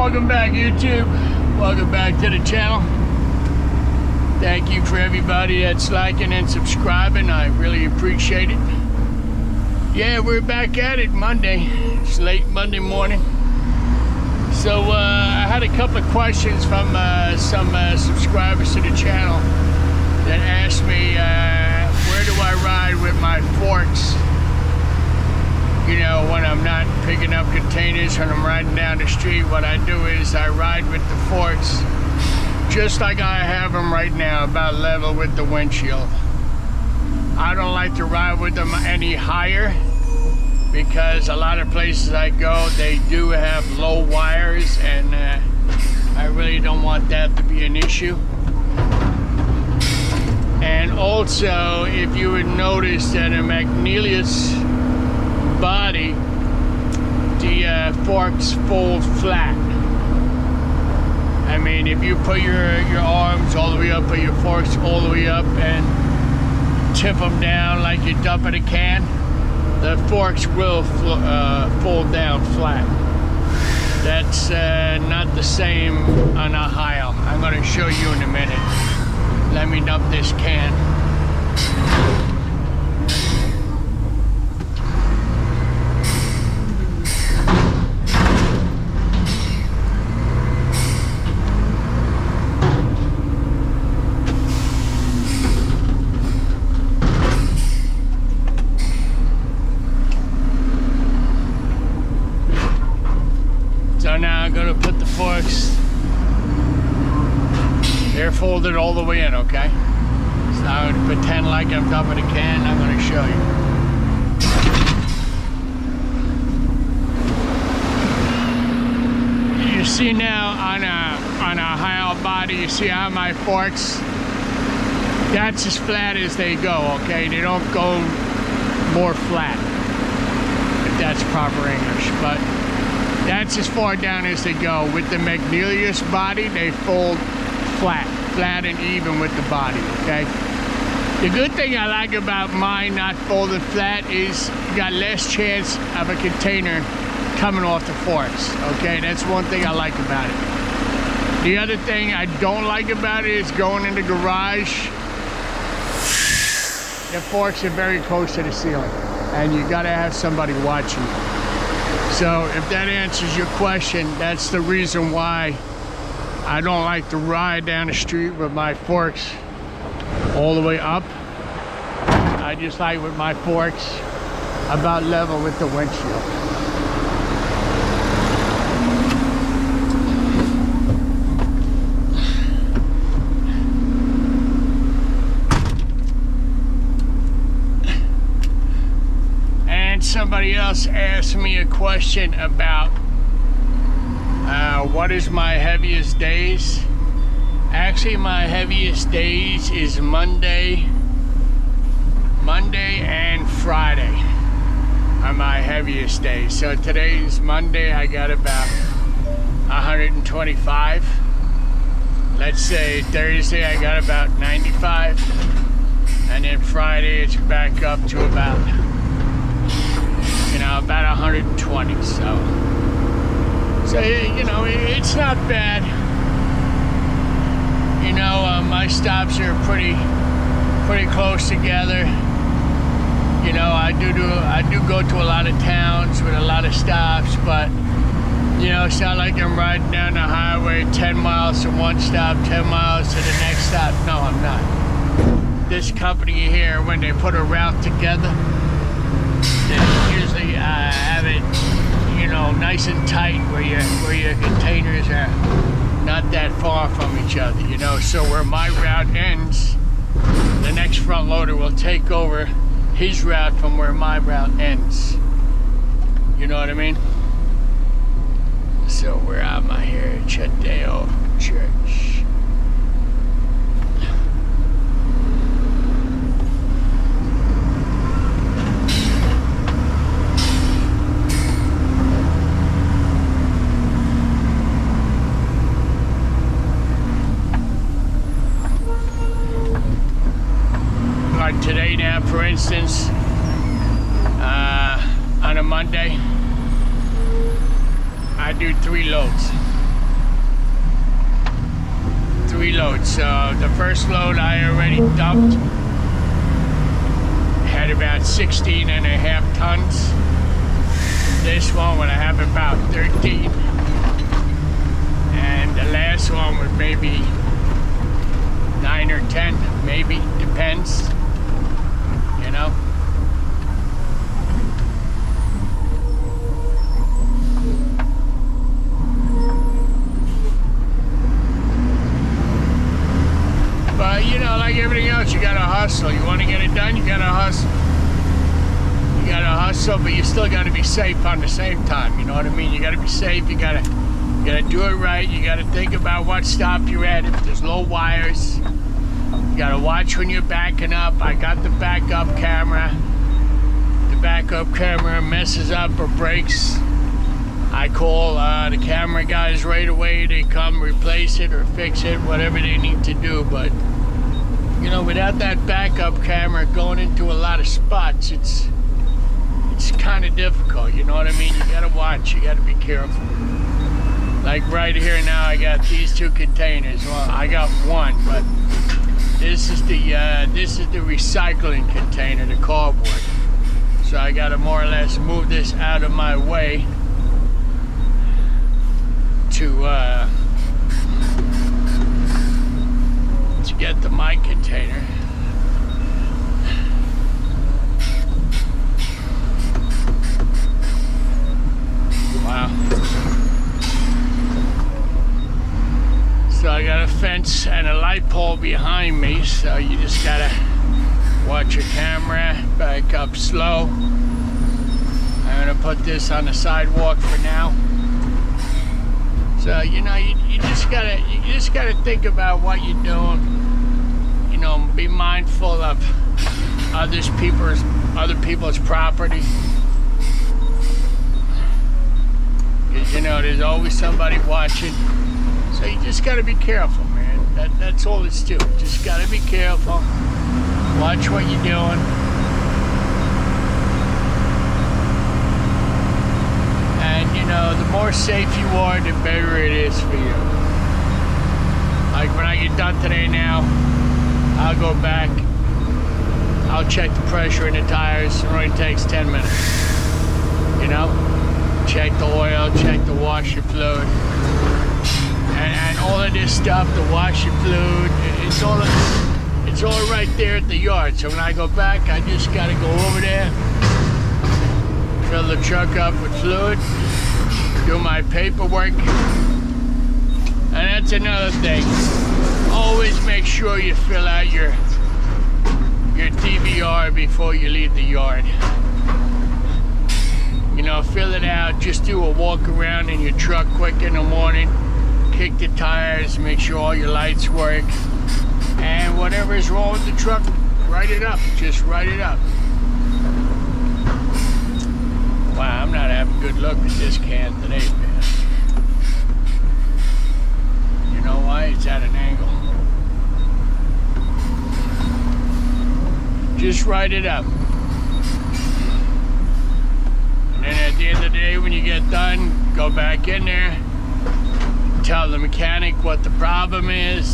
Welcome back, YouTube. Welcome back to the channel. Thank you for everybody that's liking and subscribing. I really appreciate it. Yeah, we're back at it Monday. It's late Monday morning. So I had a couple of questions from some subscribers to the channel that asked me where do I ride with my forks, you know, when I'm not picking up containers and I'm riding down the street. What I do is I ride with the forks just like I have them right now, about level with the windshield. I don't like to ride with them any higher because a lot of places I go, they do have low wires, and I really don't want that to be an issue. And also, if you would notice that a McNeilus body, the forks fold flat. I mean, if you put your arms all the way up, put your forks all the way up and tip them down like you're dumping a can, the forks will fold down flat. That's not the same on a Heil. I'm going to show you in a minute. Let me dump this can. So now I'm going to put the forks, they're folded all the way in, okay? So I'm going to pretend like I'm dumping a can. I'm going to show you. You see now on a Heil body, you see how my forks, that's as flat as they go, okay? They don't go more flat, if that's proper English, but that's as far down as they go. With the McNeilus body, they fold flat and even with the body, okay? The good thing I like about mine not folded flat is you got less chance of a container coming off the forks, okay? That's one thing I like about it. The other thing I don't like about it is going in the garage. The forks are very close to the ceiling, and you gotta have somebody watching. So if that answers your question, that's the reason why I don't like to ride down the street with my forks all the way up. I just like with my forks about level with the windshield. Somebody else asked me a question about what is my heaviest days. Actually, my heaviest days is Monday and Friday are my heaviest days. So today's Monday, I got about 125. Let's say Thursday I got about 95, and then Friday it's back up to about, you know, about 120. So you know, it's not bad. You know, my stops are pretty close together. You know, I do go to a lot of towns with a lot of stops, but you know, it's not like I'm riding down the highway 10 miles to one stop, 10 miles to the next stop. No, I'm not. This company here, when they put a route together, they usually have it, you know, nice and tight where your containers are not that far from each other, you know. So where my route ends, the next front loader will take over his route from where my route ends. You know what I mean? So where am I here? Chadeo Church. Like today now, for instance, on a Monday, I do 3 loads. 3 loads. So the first load I already dumped had about 16 and a half tons. This one would have about 13. And the last one was maybe 9 or 10, maybe, depends, you know. But, you know, like everything else, you gotta hustle. You wanna get it done, you gotta hustle. You gotta hustle, but you still gotta be safe on the same time, you know what I mean? You gotta be safe, you gotta do it right, you gotta think about what stop you're at. If there's low wires, you gotta watch when you're backing up. I got the backup camera. The backup camera messes up or breaks, I call the camera guys right away. They come replace it or fix it, whatever they need to do. But, you know, without that backup camera going into a lot of spots, it's kind of difficult, you know what I mean? You gotta watch, you gotta be careful. Like right here now, I got these 2 containers. Well, I got one, but this is the recycling container, the cardboard. So I gotta more or less move this out of my way to get the my container. Wow. So I got a fence and a light pole behind me, so you just gotta watch your camera, back up slow. I'm gonna put this on the sidewalk for now. So, you know, you just gotta think about what you're doing. You know, be mindful of other people's property. Because, you know, there's always somebody watching. So you just gotta be careful, man. That's all it's to. Just gotta be careful. Watch what you're doing. And, you know, the more safe you are, the better it is for you. Like when I get done today now, I'll go back. I'll check the pressure in the tires. It only takes 10 minutes. You know? Check the oil, check the washer fluid. And all of this stuff, the washer fluid, it's all right there at the yard. So when I go back, I just gotta go over there, fill the truck up with fluid, do my paperwork. And that's another thing. Always make sure you fill out your DVR before you leave the yard. You know, fill it out. Just do a walk around in your truck quick in the morning. Kick the tires, make sure all your lights work. And whatever is wrong with the truck, write it up. Just write it up. Wow, I'm not having a good look at this can today, man. You know why? It's at an angle. Just write it up. And then at the end of the day, when you get done, go back in there, tell the mechanic what the problem is,